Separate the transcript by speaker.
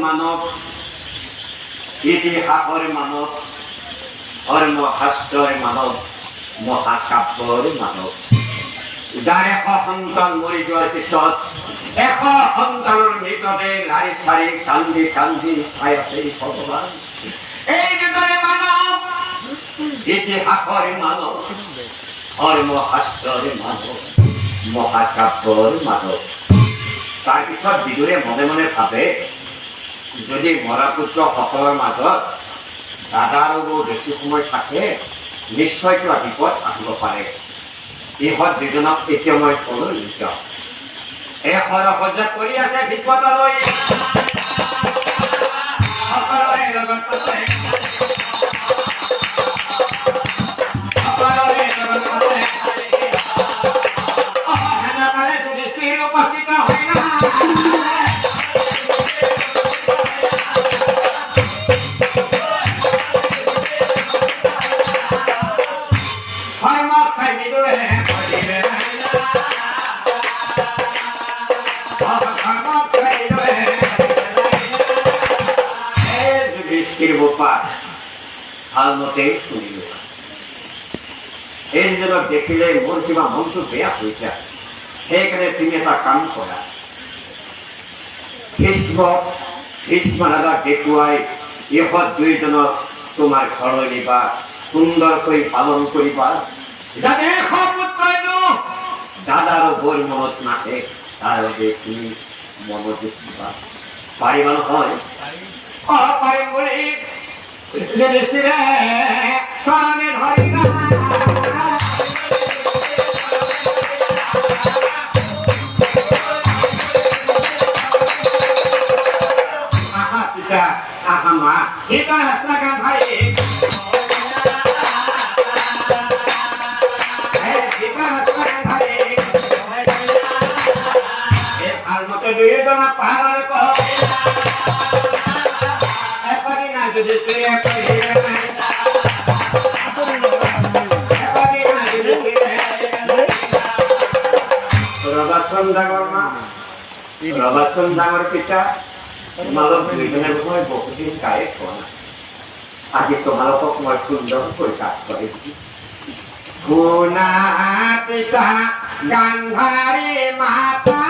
Speaker 1: মানৱ ইতিহাসৰ মানৱ মহাস্ত্ৰৰ মানৱ মহাকাব্যৰ মানৱ যাৰ 100 সন্তান মৰি যোৱাৰ পিছত 100 সন্তানৰ মৃতদেহ লাৰি চাৰি কান্দি কান্দি চাই আছে ভগৱান। এই দুজনে মানৱ ইতিহাসৰ মানৱ ধৰ্মশাস্ত্ৰৰ মানৱ মহাকাব্যৰ মানৱ। তাৰপিছত বিদুৰে মনে মনে ভাবে যদি মৰা পুত্ৰসকলৰ মাজত দাদাৰ বেছি সময় থাকে নিশ্চয় কিবা বিপদ আহিব পাৰে। ইহঁত দুজনক এতিয়া মই কলৈ লৈ যাওঁ। সজ্জা কৰি আছে বিপদলৈ সকলোৰে লগত উপস্থিত হয় না ভালমতে শুনিল। এইজনক দেখিলে মোৰ কিবা মনটো বেয়া হৈ যায়। সেইকাৰণে তুমি এটা কাম কৰা, ভীষ্ম দাদাক দেখুৱাই ইহঁত দুইজনক তোমাৰ ঘৰলৈ নিবা, সুন্দৰকৈ পালন কৰিবা, যাতে দাদাৰো বৰ মনত নাহে তাৰ বাবে তুমি মনোযোগ দিবা। পাৰিবা নহয়? পাৰিম বুলি যুধিষ্ঠিরে শরণে ধরিলা আহা পিতা আহা মা সীতা রাস্তাঘাট ভাই সীতা রাস্তাঘাট ভাই আর মতো দুই জনা পাহাড়ে কহ এপারি না যুধিষ্ঠিরে এপারি না যুধিষ্ঠিরে রবাসন ডাঙর মা রবাসন ডাঙর পিতা তোমালোক দুইজনের সময় বহুদিন গায়ে কোৱা আজি তোমালোকক মই সুন্দৰকৈ কাজ কৰিছো গুণা পিতা গান্ধাৰী মাতা